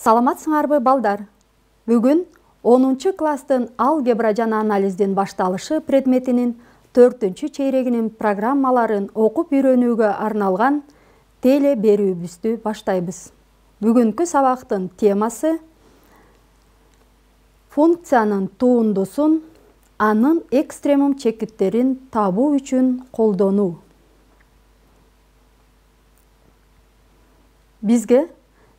Саламатсыңарбы балдар? Бүгүн 10 класстын алгебра жана анализдин башталышы предметинин 4-чейрегинин программаларын окуп үйрөнүүгө арналган теле берүүбүздү баштайбыз. Бүгүнкү сабактын темасы функциянын туундусун анын экстремум чекиттерин табуу үчүн колдонуу. Бизге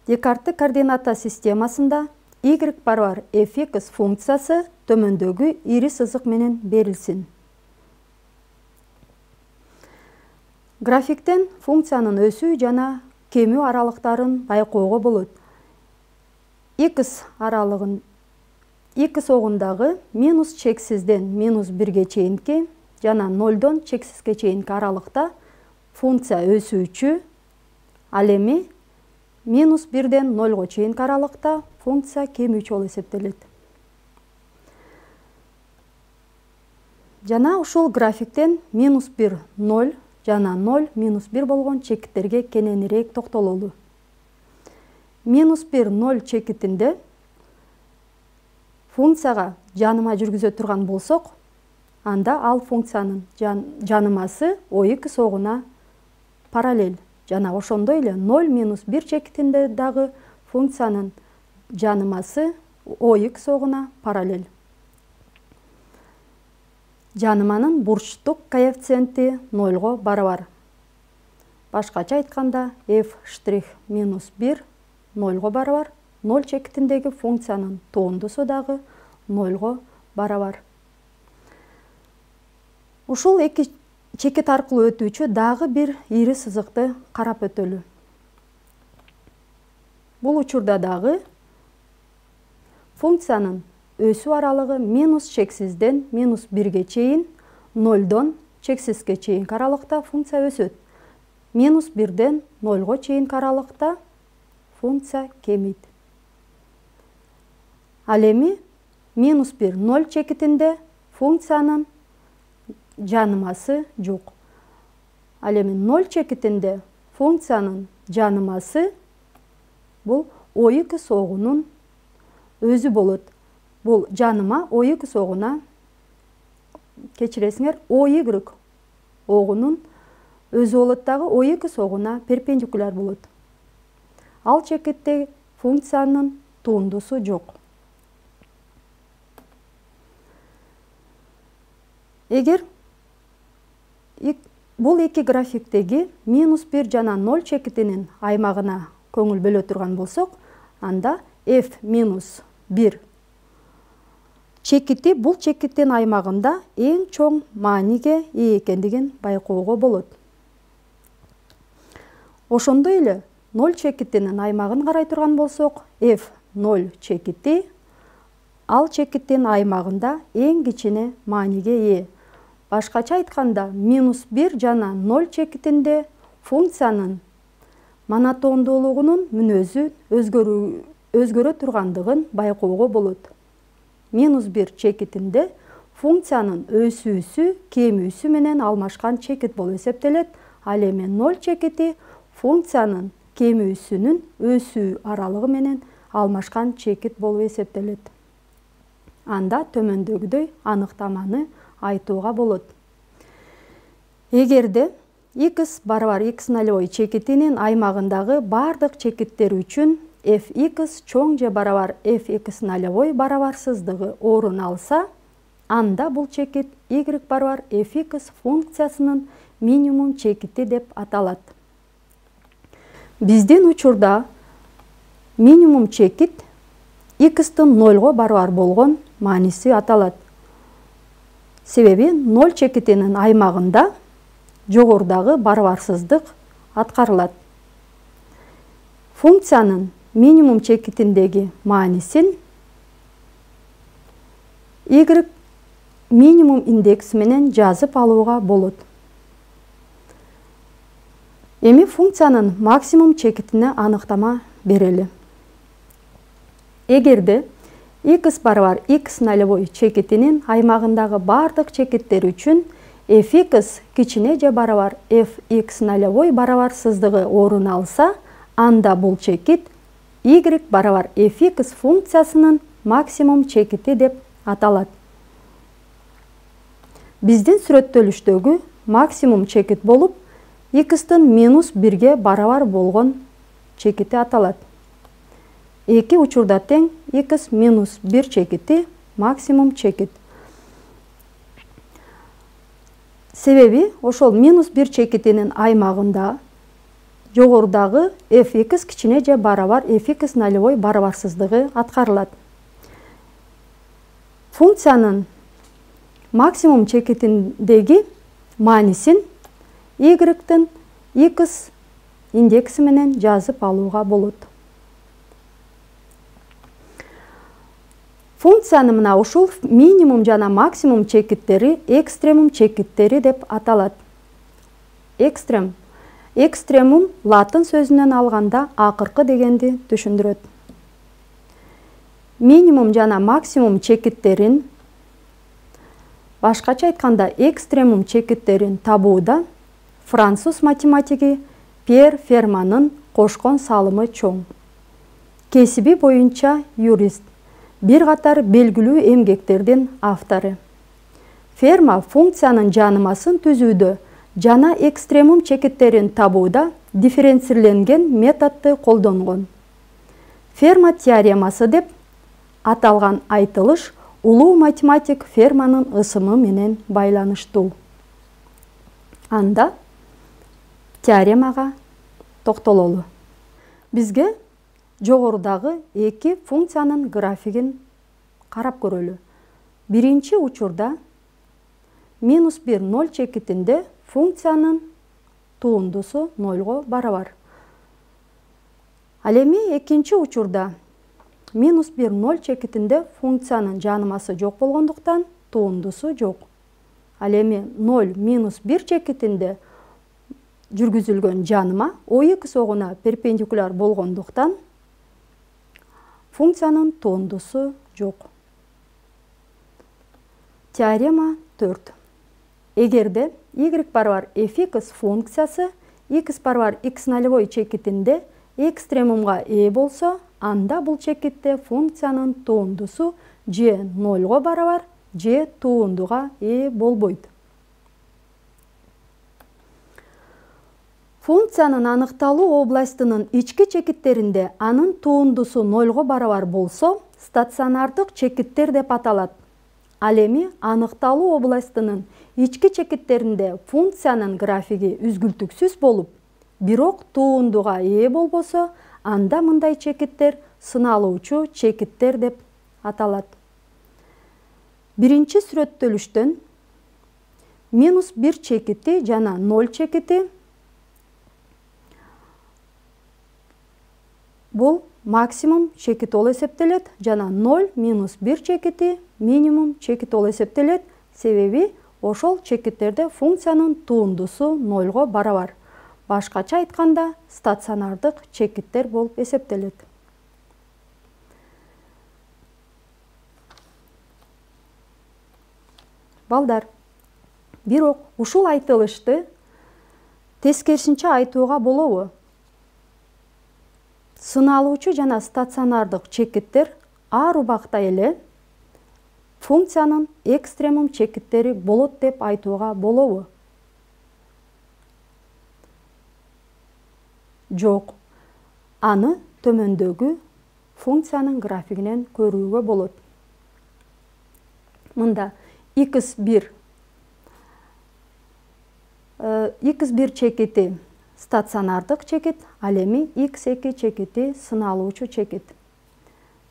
Декарттын координата системасында y барабар fx функциясы төмөндөгү ири сызык менен берилсин. Графиктен функциянын өсүү жана кемүү аралыктарын байкоого болот. X огундагы минус чексизден минус 1ге чейинки жана 0дон чексизге чейинки аралыкта функция өсүүчү, ал эми минус 1ден 0го чейинки аралыкта функция кемүүчү болуп эсептелет. Жана ушул графиктен минус 1 0 жана 0 минус 1 болгон чекиттерге кененирээк токтололу. Минус 1 0 чекитинде функцияга жаныма жүргүзө турган болсок, анда ал функциянын жанымасы o2 огуна параллель. Жана ошондой эле 0 минус 1 чекитинде дагы функциянын жанымасы o2 огуна параллель. Жаныманын бурчтук коэффициенти 0го барабар. Башкача айтканда f' минус 1 0го барабар. 0 чекитиндеги функциянын туундусу дагы 0го барабар. Ушул эки чекит аркылуу өтүүчү дагы бир ири сызыкты карап өтөлү. Бул учурда дагы функциянын өсүү аралыгы минус чексизден минус 1ге чейин, 0дон чексизге чейинки аралыкта функция өсөт. Минус 1ден 0го чейинки аралыкта функция кемейт. Ал эми минус 1 0 чекитинде функциянын жанымасы жок. Ал эми 0 чекитинде функциянын жанымасы бул o2 огунун өзү болот. Бул жаныма o2 огуна, кечиресиңер, oy огунун өзү болот дагы o2 огуна перпендикуляр болот. Ал чекитте функциянын туундусу жок. Эгер бул эки графиктеги минус 1 жана 0 чекитинин аймагына көңүл бөлө турган болсок, анда f минус 1 чекити бул чекиттин аймагында эң чоң мааниге ээ экендигин байкоого болот. Ошондой эле 0 чекитинин аймагын карай турган болсок, f0 чекити ал чекиттин аймагында эң кичине мааниге ээ. Башкача айтканда, минус 1 жана 0 чекитинде функциянын монотондуулугунун мүнөзү өзгөрө тургандыгын байкоого болот. Минус 1 чекитинде функциянын өсүүсү кемүүсү менен алмашкан чекит болуп эсептелет. Ал эми 0 чекити функциянын кемүүсүнүн өсүү аралыгы менен алмашкан чекит болуп эсептелет. Анда төмөндөгүдөй аныктаманы айтууга болот. Эгерде x барабар x0 чекитинин аймагындагы бардык чекиттер үчүн fx чоң же барабар fx0 барабарсыздыгы орун алса, анда бул чекит y барабар fx функциясынын минимум чекити деп аталат. Биздин учурда минимум чекит x-тын 0го барабар болгон мааниси аталат. Себеби 0 чекитинин аймагында жогорудагы барабарсыздык аткарылат. Функциянын минимум чекитиндеги маанисин y минимум индекси менен жазып алууга болот. Эми функциянын максимум чекитине аныктама берели. Эгерде x барабар x0 чекитинин аймагындагы бардык чекиттер үчүн fx кичине же барабар fx0 барабарсыздыгы орун алса, анда бул чекит y барабар fx функциясынын максимум чекити деп аталат. Биздин сүрөттөлүштөгү максимум чекит болуп, x'тын -1 барабар болгон чекити аталат. Эки учурда тең x -1 чекити максимум чекит. Себеби ошол -1 чекитинин аймагында жогорудагы fx кичине же барабар fx нолевой барабарсыздыгы аткарылат. Функциянын максимум чекитиндеги маанисин y-тын x индекси менен жазып алууга болот. Функциянын мына ушул минимум жана максимум чекиттери экстремум чекиттери деп аталат. Экстремум латын сөзүнөн алганда акыркы дегенди түшүндүрөт. Минимум жана максимум чекиттерин, башкача айтканда экстремум чекиттерин табууда француз математиги Пьер Ферманын кошкон салымы чоң. Кесиби боюнча юрист, бир катар белгилүү эмгектердин автору. Ферма функциянын жанымасын түзүүдө жана экстремум чекиттерин табууда дифференцирленген методду колдонгон. Ферма теоремасы деп аталган айтылыш улуу математик Ферманын ысымы менен байланыштуу. Анда теоремага токтололу. Бизге жогорудагы эки функциянын графигин карап көрөлү. Биринчи учурда -1 0 чекитинде функциянын туындусу 0 барабар. Ал эми экинчи учурда -1 0 чекитинде функциянын жанымасы жок болгондуктан туындусу жок. Ал эми 0 -1 чекитинде жүргүзүлгөн жаныма ОХ огуна перпендикуляр болгондуктан функциянын туындусу жок. Теорема 4. Эгерде y барабар fx функциясы x барабар x нолевой чекитинде экстремумга ээ болсо, анда бул чекитте функциянын туындусу же 0 барабар, же туындуга ээ болбойт. Функциянын аныкталуу областынын ички чекиттеринде анын туындусу 0 барабар болсо, стационардык чекиттер деп аталат. Ал эми аныкталуу областынын ички чекиттеринде функциянын графиги үзгүлтүксүз болуп, бирок туындуга ээ болбосо, анда мындай чекиттер сыналуучу чекиттер деп аталат. Биринчи сүрөттөлүштөн -1 чекити жана 0 чекити бул максимум чекит болуп эсептелет, жана 0 -1 чекити минимум чекит болуп эсептелет, себеби ошол чекиттерде функциянын туындусу 0 барабар. Башкача айтканда стационардык чекиттер болуп эсептелет. Балдар, бирок ушул айтылышты тескерисинче айтууга болобу? Сыналуучу жана стационардык чекиттер ар убакта эле функциянын экстремум чекиттери болот деп айтууга болобу? Жок. Аны төмөндөгү функциянын графигинен көрүүгө болот. Мында x1 чекити стационардык чекит, ал эми x2 чекити сыналуучу чекит.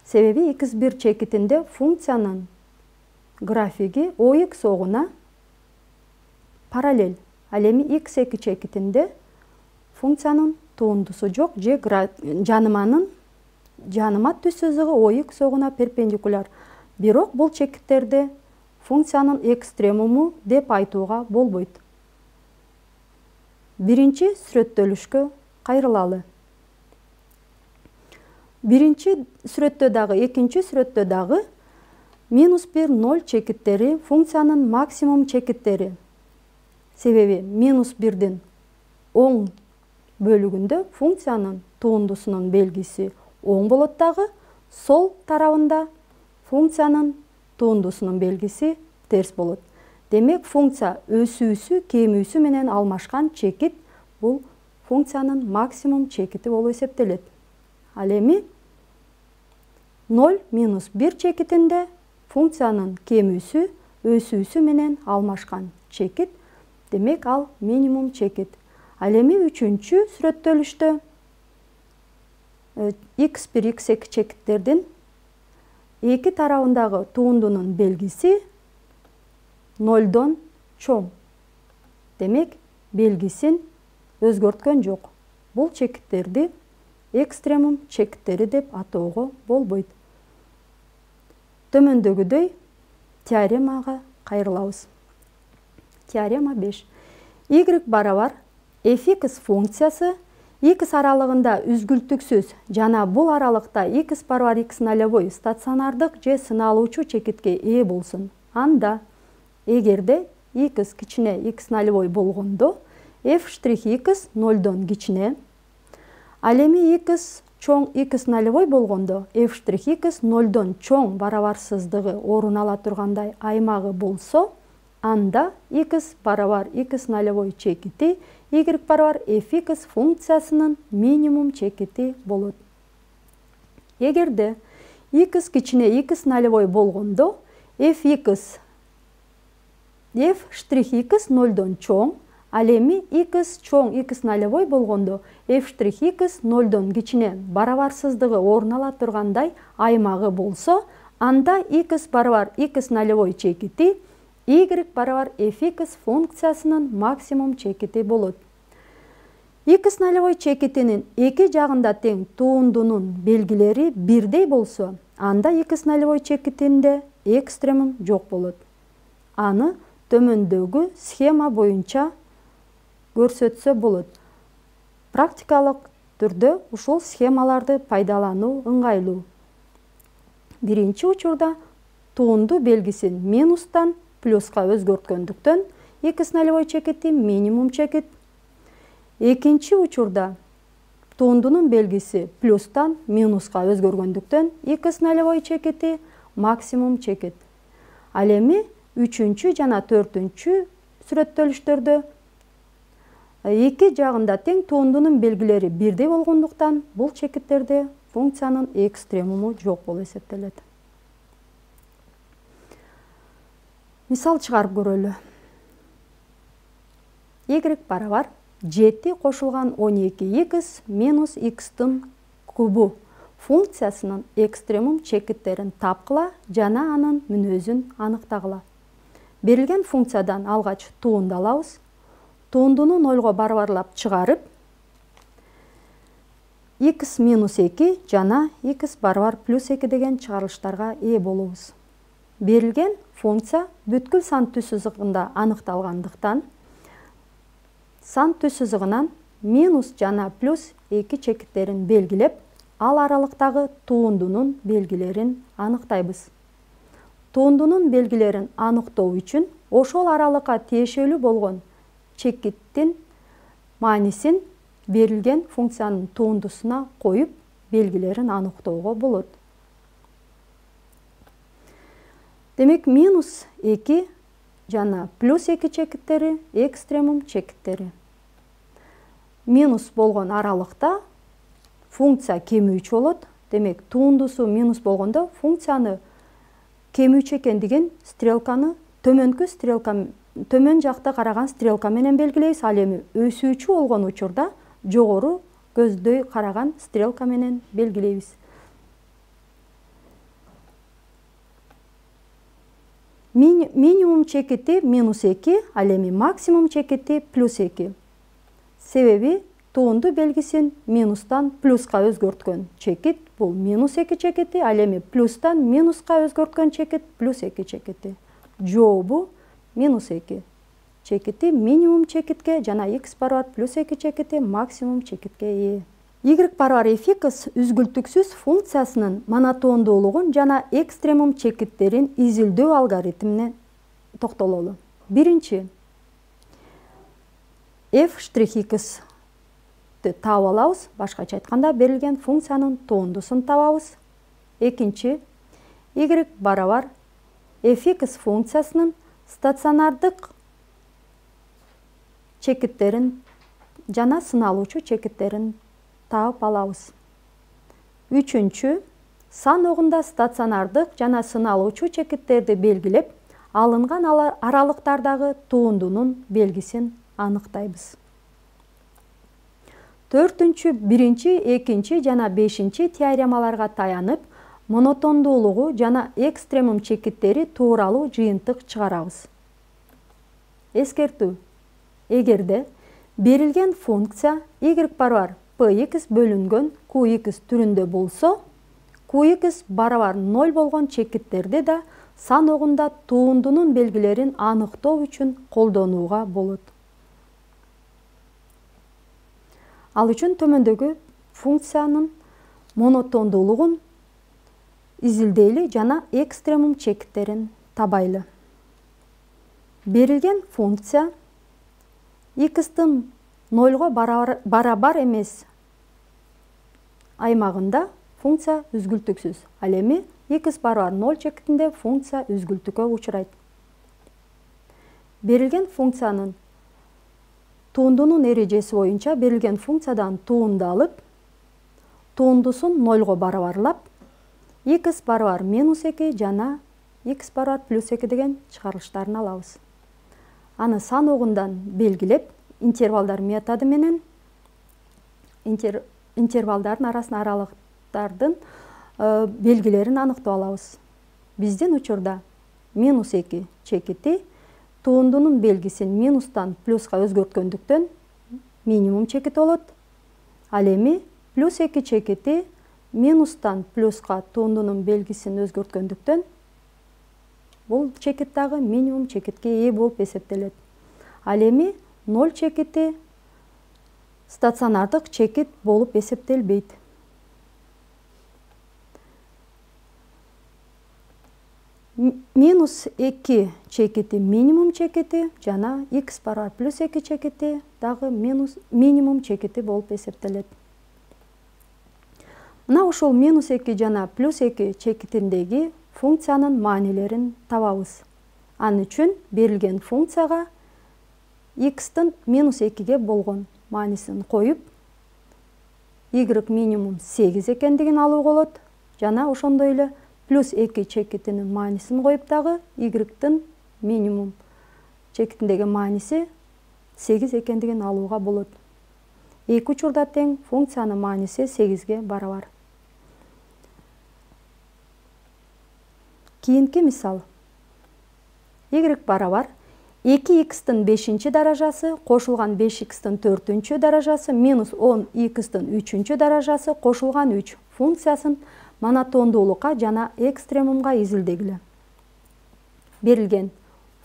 Себеби x1 чекитинде функциянын графиги ОХ огуна параллель. Ал эми x2 чекитинде функциянын туындусу жок, же жаныма түз сызыгы ОХ огуна перпендикуляр. Бирок бул чекиттерде функциянын экстремуму деп айтууга болбойт. Биринчи сүрөттөлүшкө кайрылалы. Биринчи сүрөттө дагы, экинчи сүрөттө дагы -1 0 чекиттери функциянын максимум чекиттери. Себеби -1дин оң бөлүгүндө функциянын туындусунун белгиси оң болот дагы, сол тарабында функциянын туындусунун белгиси терс болот. Демек, функция өсүүсү кемүүсү менен алмашкан чекит бул функциянын максимум чекити болуп эсептелет. Ал эми 0 минус 1 чекитинде функциянын кемүүсү өсүүсү менен алмашкан чекит, демек ал минимум чекит. Ал эми үчүнчү сүрөттөлүштө x1, x2 чекиттердин эки тарабындагы туындунун белгиси 0дон чоң. Демек, белгисин өзгөрткөн жок. Бул чекиттерди экстремум чекиттери деп атоого болбойт. Төмөндөгүдөй теоремага кайрылабыз. Теорема 5. Y барабар fx функциясы x аралыгында үзгүлтүксүз жана бул аралыкта x барабар x нолевой стационардык же сыналуучу чекитке ээ болсун. Анда эгерде x кичине x нолевой болгондо f' x 0дон кичине, ал эми x чоң x нолевой болгондо f' x 0дон чоң барабарсыздыгы орун ала тургандай аймагы болсо, анда x барабар x нолевой чекити y барабар fx функциясынын минимум чекити болот. Эгерде x кичине x нолевой болгондо f' x 0дон чоң, ал эми x чоң x нолевой болгондо f' x 0дон кичине барабарсыздыгы орун ала тургандай аймагы болсо, анда x барабар x нолевой чекити y барабар fx функциясынын максимум чекити болот. X нолевой чекитинин эки жагында тең туындунун белгилери бирдей болсо, анда x нолевой чекитинде экстремум жок болот. Аны төмөндөгү схема боюнча көрсөтсө болот. Практикалык түрдө ушул схемаларды пайдалануу ыңгайлуу. Биринчи учурда туунду белгисин минустан плюска өзгөрткөндүктөн x нолевой чекити минимум чекит. Экинчи учурда туындунун белгиси плюстан минуска өзгөргөндүктөн x нолевой чекити максимум чекит. Ал эми үчүнчү жана төртүнчү сүрөттөлүштөрдө эки жагында тең туындунун белгилери бирдей болгондуктан бул чекиттерде функциянын экстремуму жок болуп эсептелет. Мисал чыгарып көрөлү. Y барабар 7 кошулган 12x минус x'тын кубу функциясынын экстремум чекиттерин тапкыла жана анын мүнөзүн аныктагыла. Берилген функциядан алгач туунду алабыз. Туундуну 0го барабарлап чыгарып, x минус 2 жана x барабар плюс 2 деген чыгарылыштарга ээ болобуз. Берилген функция бүткүл сан түз сызыгында аныкталгандыктан, сан түз сызыгынан минус жана плюс 2 чекиттерин белгилеп, ал аралыктагы туундунун белгилерин аныктайбыз. Туундунун белгилерин аныктоо үчүн ошол аралыкка тиешелүү болгон чекиттин маанисин берилген функциянын туундусуна коюп, белгилерин аныктоого болот. Демек, минус 2 жана плюс 2 чекиттери экстремум чекиттери. Минус болгон аралыкта функция кемүүчү болот. Демек, туундусу минус болгондо функцияны кемүүчү экендигин стрелканы төмөн жакта караган стрелка менен белгилейбиз. Ал эми өсүүчү болгон учурда жогору көздөй караган стрелка менен белгилейбиз. Минимум чекити минус 2, ал эми максимум чекити плюс 2. Себеби туунду белгисин минустан плюска өзгөрткөн чекит бул минус 2 чекити, ал эми плюстан минуска өзгөрткөн чекит плюс 2 чекити. Жообу минус 2 чекити минимум чекитке жана x барабар плюс 2 чекити максимум чекитке ээ. Y барабар fx үзгүлтүксүз функциясынын монотондуулугун жана экстремум чекиттерин изилдөө алгоритмине токтололу. Биринчи, f' x чекитти таап алабыз. Башкача айтканда берилген функциянын туындусун табабыз. Экинчи, y барабар fx функциясынын стационардык чекиттерин жана сыналуучу чекиттерин таап алабыз. Үчүнчү, сан огунда стационардык жана сыналуучу чекиттерди белгилеп, алынган аралыктардагы туындунун белгисин аныктайбыз. Төртүнчү, биринчи, экинчи жана бешинчи теоремаларга таянып, монотондуулугу жана экстремум чекиттери тууралуу жыйынтык чыгарабыз. Эскертүү: эгерде берилген функция y барабар px бөлүнгөн qx түрүндө болсо, qx барабар 0 болгон чекиттерди да сан огунда туындунун белгилерин аныктоо үчүн колдонууга болот. Ал үчүн төмөндөгү функциянын монотондуулугун изилдейли жана экстремум чекиттерин табайлы. Берилген функция x-тын 0-го барабар эмес аймагында функция үзгүлтүксүз. Ал эми x барабар 0 чекитинде функция үзгүлтүккө учурайт. Берилген функциянын туындунун эрежеси боюнча берилген функциядан туунду алып, туундусун 0-го барабарлап, x барабар -2 жана x барабар +2 деген чыгарылыштарын алабыз. Аны сан огундан белгилеп, интервалдар методу менен интервалдардын арасына аралыктардын белгилерин аныктап алабыз. Биздин учурда -2 чекити туундунун белгисин минустан плюска өзгөрткөндүктөн минимум чекит болот. Ал эми +2 чекити минустан плюска туундунун белгисин өзгөрткөндүктөн бул чекит дагы минимум чекитке ээ болуп эсептелет. Ал эми 0 чекити стационардык чекит болуп эсептелбейт. -2 чекити минимум чекити жана x барабар +2 чекити дагы минимум чекити болуп эсептелет. Мына ушул -2 жана +2 чекитиндеги функциянын маанилерин табабыз. Ан үчүн берилген функцияга x-тын -2ге болгон маанисин коюп, y минимум 8 экендигин алууга болот. Жана ошондой эле +2 чекитинин маанисин коюп дагы y-тын минимум чекитиндеги мааниси 8 экендигин алууга болот. Эки учурда тең функциянын мааниси 8ге барабар. Кийинки мисал. Y барабар 2x-тын 5-нчи даражасы кошулган 5x-тын 4-нчү даражасы минус 10x-тын 3-нчү даражасы кошулган 3 функциясын монотондуулукка жана экстремумга изилдегиле. Берилген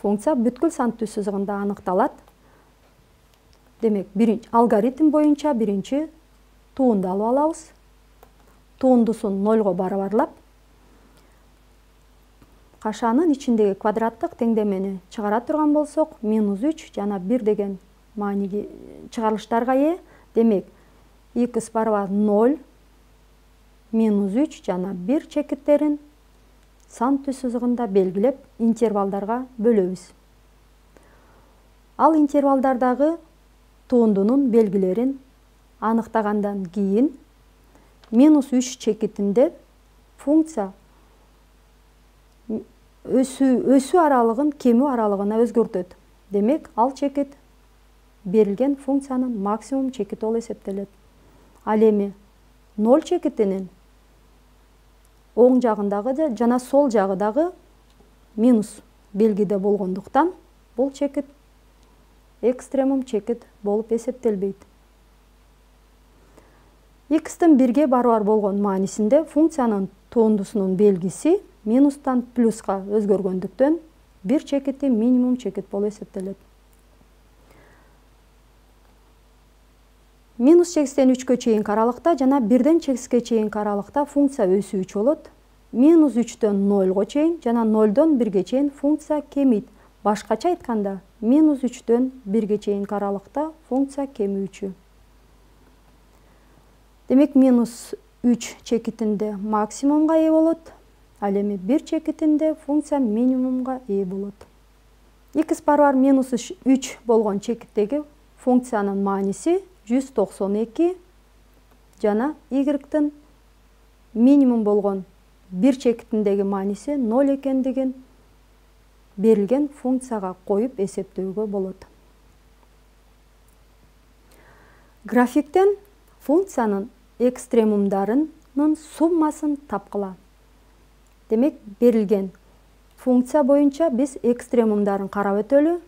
функция бүткүл сан түз сызыгында аныкталат. Демек, алгоритм боюнча биринчи туунду алып алабыз. Туундусун 0-го барабарлап, кашанын ичиндеги квадраттык теңдемени чыгара турган болсок, -3 жана 1 деген мааниге чыгарылыштарга ээ. Демек, x барабар 0, -3 жана 1 чекиттерин сан түз сызыгында белгилеп, интервалдарга бөлөбүз. Ал интервалдардагы туундунун белгилерин аныктагандан кийин -3 чекитинде функция өсүү аралыгын кемүү аралыгына өзгөртөт. Демек, ал чекит берилген функциянын максимум чекити болуп эсептелет. Ал эми 0 чекитинин оң жагындагы жана сол жагы дагы минус белгиде болгондуктан бул чекит экстремум чекит болуп эсептелбейт. X-тын 1-ге барабар болгон маанисинде функциянын туундусунун белгиси минустан плюска өзгөргөндүктөн 1 чекити минимум чекит болуп эсептелет. -8-тен 3-кө чейинки аралыкта жана 1-ден 8-ке чейинки аралыкта функция өсүүчү болот. -3-төн 0-го чейин жана 0-дон 1-ге чейин функция кемийт. Башкача айтканда, -3-төн 1-ге чейинки аралыкта функция кемүүчү. Демек минус 3 чекитинде максимумга ээ болот. Ал эми 1 чекитинде функция минимумга ээ болот. X барабар минус 3 болгон чекиттеги функциянын мааниси 192 жана Y-тын минимум болгон 1 чекитиндеги мааниси 0 экендигин берилген функцияга коюп эсептөөгө болот. Графиктен функциянын экстремумдарынын суммасын тапкыла. Демек, берилген функция боюнча биз экстремумдарын карап өтөлү.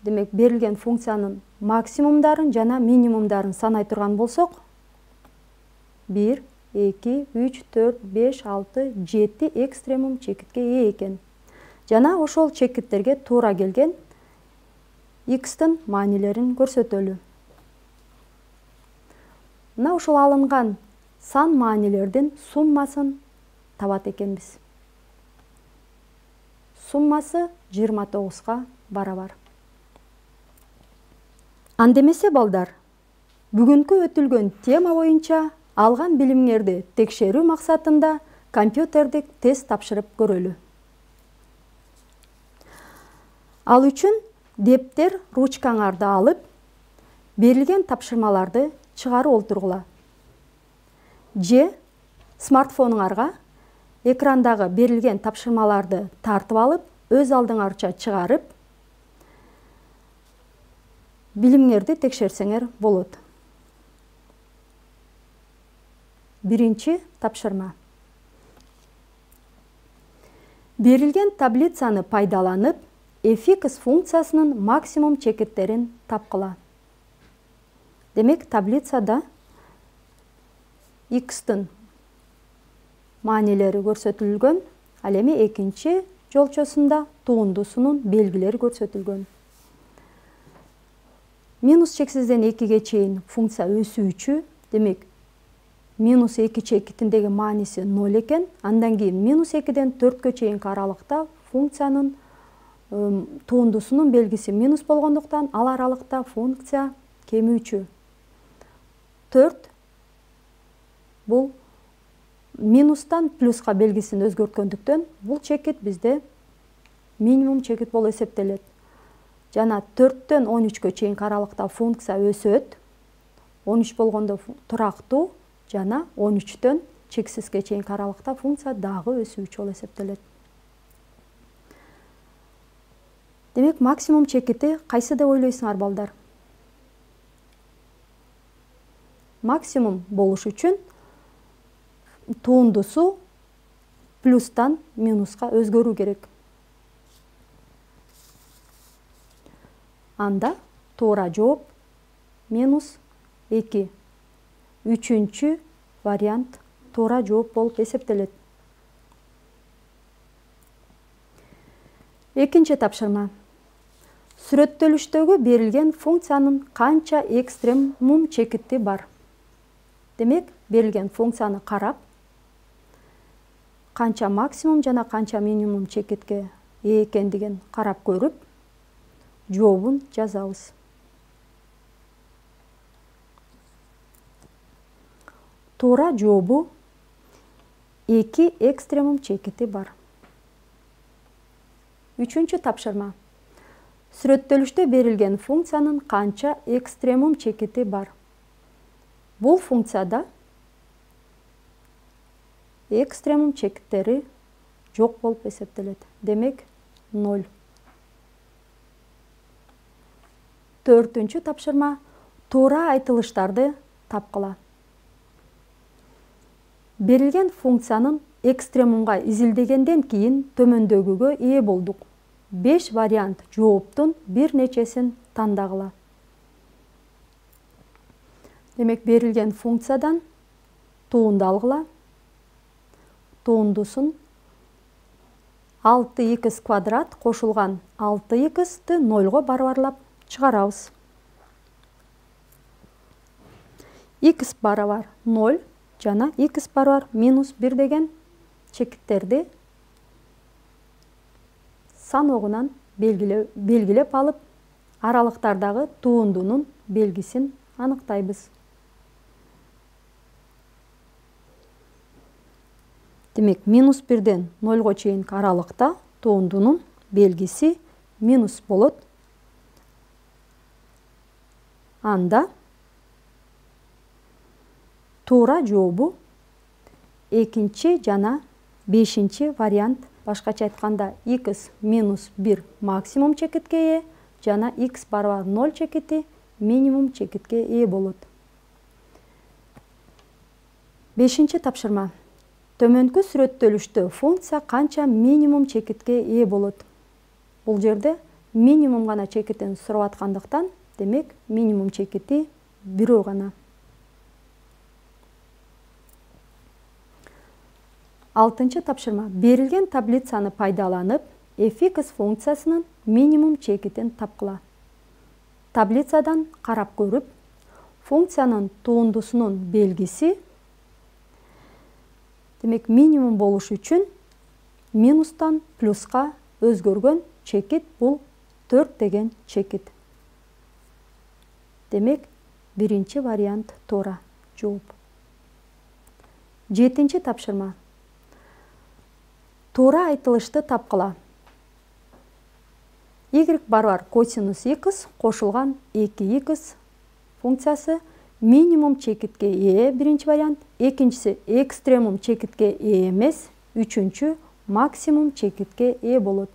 Демек, берилген функциянын максимумдарын жана минимумдарын санай турган болсок, 1, 2, 3, 4, 5, 6, 7 экстремум чекитке ээ экен. Жана ошол чекиттерге туура келген X-тын маанилерин көрсөтөлү. Мына ушул алынган сан маанилердин суммасын табат экенбиз. Суммасы 29-га барабар. Андемесе балдар, бүгүнкү өтүлгөн тема боюнча алган билимиңерди текшерүү максатында компьютердик тест тапшырып көрөлү. Ал үчүн дептер ручкаңарды алып, берилген тапшырмаларды чыгарып олтургула. Же смартфонуңарга экрандагы берилген тапшырмаларды тартып алып, өз алдыңарча чыгарып, билимиңерди текшерсеңер болот. Биринчи тапшырма. Берилген таблицаны пайдаланып, fx функциясынын максимум чекиттерин тапкыла. Демек, таблицада x-тын маанилери көрсөтүлгөн, ал эми экинчи жолчосунда тугундусунун белгилери көрсөтүлгөн. Минус чексизден 2-ге чейин функция өсүүчү, демек, минус 2 чекитиндеги мааниси 0 экен, андан кийин минус 2-ден 4-кө чейинки аралыкта функциянын тугундусунун белгиси минус болгондуктан, ал аралыкта функция кемүүчү. 4 бул минустан плюска белгисин өзгөрткөндүктөн, бул чекит бизде минимум чекит болуп эсептелет. Жана 4-төн 13-кө чейинки аралыкта функция өсөт, 13 болгондо турактуу, жана 13-төн чексизге чейинки аралыкта функция дагы өсүүчү болуп эсептелет. Демек, максимум чекити кайсы деп ойлойсуңар балдар? Максимум болуш үчүн туундусу плюстан минуска өзгөрүү керек. Анда туура жооп минус 2. Үчүнчү вариант туура жооп болуп эсептелет. Экинчи тапшырма. Сүрөттөлүштөгү берилген функциянын канча экстремум чекити бар? Демек, берилген функцияны карап, канча максимум жана канча минимум чекитке ээ экендигин карап көрүп, жообун жазабыз. Туура жообу 2 экстремум чекити бар. Үчүнчү тапшырма. Сүрөттөлүштө берилген функциянын канча экстремум чекити бар? Бул функцияда экстремум чекиттери жок болуп эсептелет. Демек, 0. Төртүнчү тапшырма. Туура айтылыштарды тапкыла. Берилген функциянын экстремумга изилдегенден кийин төмөндөгүгө ээ болдук. 5 вариант жооптун бир нечесин тандагыла. Демек, берилген функциядан туунду алгыла. Туундусун 6x квадрат кошулган 6x'ты 0-го барабарлап чыгарабыз. X барабар 0 жана x барабар минус 1 деген чекиттерди саногунан белгилеп алып, аралыктардагы туундунун белгисин аныктайбыз. Демек, минус 1-ден 0-ға чейинки аралыкта туындунун белгиси минус болот. Анда туура жообу экинчи жана 5-чи вариант. Башкача айтканда, x минус 1 максимум чекитке ээ жана x барабар 0 чекити минимум чекитке ээ болот. 5-чи тапшырма. Төмөнкү сүрөттөлүштө функция канча минимум чекитке ээ болот? Бул жерде минимум гана чекитин сурап аткандыктан, демек минимум чекити бирөө гана. 6-чы тапшырма. Берилген таблицаны пайдаланып, fx функциясынын минимум чекитин тапкыла. Таблицадан карап көрүп, функциянын туындусунун белгиси, демек минимум болуш үчүн минустан плюска өзгөргөн чекит бул 4 деген чекит. Демек, биринчи вариант туура жооп. 7-чи тапшырма. Туура айтылышты тапкыла. Y барабар косинус x кошулган 2x функциясы минимум чекитке ээ биринчи вариант, экинчиси экстремум чекитке ээ эмес, үчүнчү максимум чекитке ээ болот.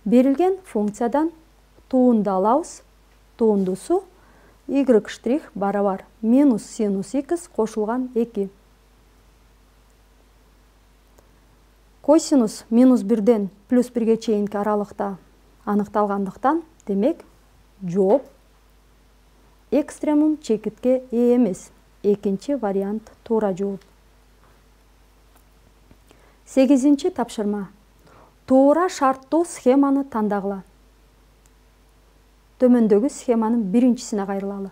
Берилген функциядан туунду алабыз. Туундусу y' барабар минус синус x кошулган 2. Косинус минус 1-ден плюс 1-ге чейинки аралыкта аныкталгандыктан, демек жооп экстремум чекитке ээ эмес. Экинчи вариант туура жооп. 8-чи тапшырма. Туура шарттуу схеманы тандагыла. Төмөндөгү схеманын биринчисине кайрылалы.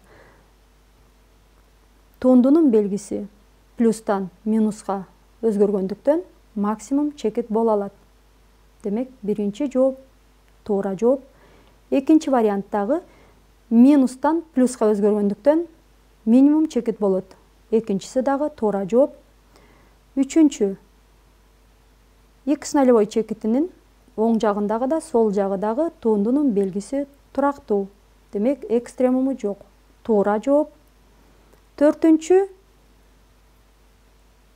Туундунун белгиси плюстан минуска өзгөргөндүктөн максимум чекит боло алат. Демек, биринчи жооп туура жооп. Экинчи варианттагы минустан плюска өзгөргөндүктөн минимум чекит болот. Экинчиси дагы туура жооп. Үчүнчү, x нолевой чекитинин оң жагындагы да, сол жагы дагы туундунун белгиси турактуу. Демек, экстремуму жок. Туура жооп. Төртүнчү,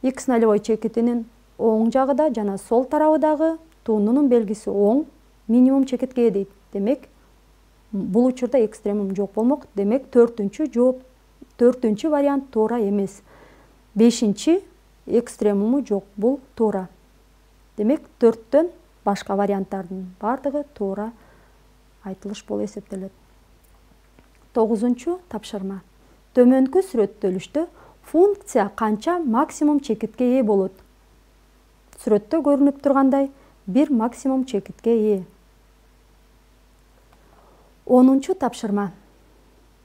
x нолевой чекитинин оң жагыда жана сол тарабыдагы туундунун белгиси оң, минимум чекитке ээ дейт. Демек, бул учурда экстремум жок болмок. Демек, төртүнчү жооп, төртүнчү вариант туура эмес. Бешинчи экстремуму жок, бул туура. Демек, 4-төн башка варианттардын бардыгы туура айтылыш болуп эсептелет. 9-чу тапшырма. Төмөнкү сүрөттөлүштө функция канча максимум чекитке ээ болот? Сүрөттө көрүнүп тургандай, бир максимум чекитке ээ. 10-чу тапшырма.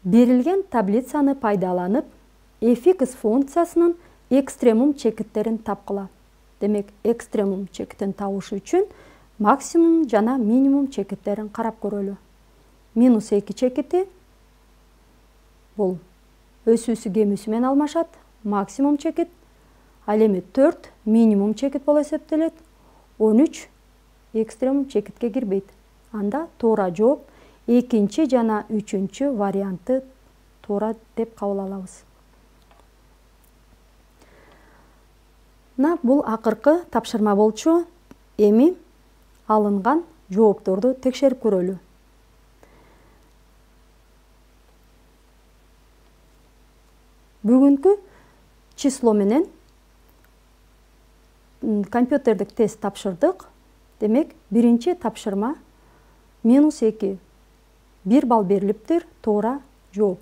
Берилген таблицаны пайдаланып, fx функциясынын экстремум чекиттерин тапкыла. Демек, экстремум чекитин табыш үчүн максимум жана минимум чекиттерин карап көрөлү. Минус 2 чекити бул өсүүсү кемүүсү менен алмашат, максимум чекит. Ал эми 4 минимум чекит болуп эсептелет. 13 экстремум чекитке кирбейт. Анда туура жооп экинчи жана үчүнчү варианты туура деп кабыл алабыз. Бул акыркы тапшырма болчу. Эми алынган жоопторду текшерип көрөлү. Бүгүнкү число менен компьютердик тест тапшырдык. Демек, биринчи тапшырма минус 2. 1 балл берилиптир, туура жооп.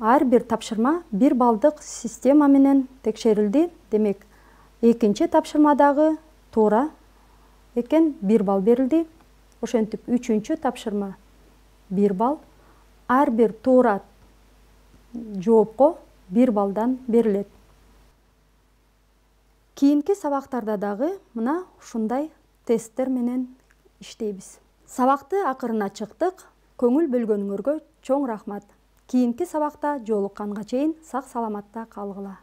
Ар бир тапшырма 1 баллдык система менен текшерилди. Демек, экинчи тапшырмадагы туура экен, 1 балл берилди. Ошентип, үчүнчү тапшырма 1 балл. Ар бир туура жоопко 1 баллдан берилет. Кийинки сабактарда дагы мына ушундай тесттер менен иштейбиз. Сабакты акырына чыктык. Көңүл бөлгөнүңөргө чоң рахмат. Кийинки сабакта жолукканга чейин сак саламатта калгыла.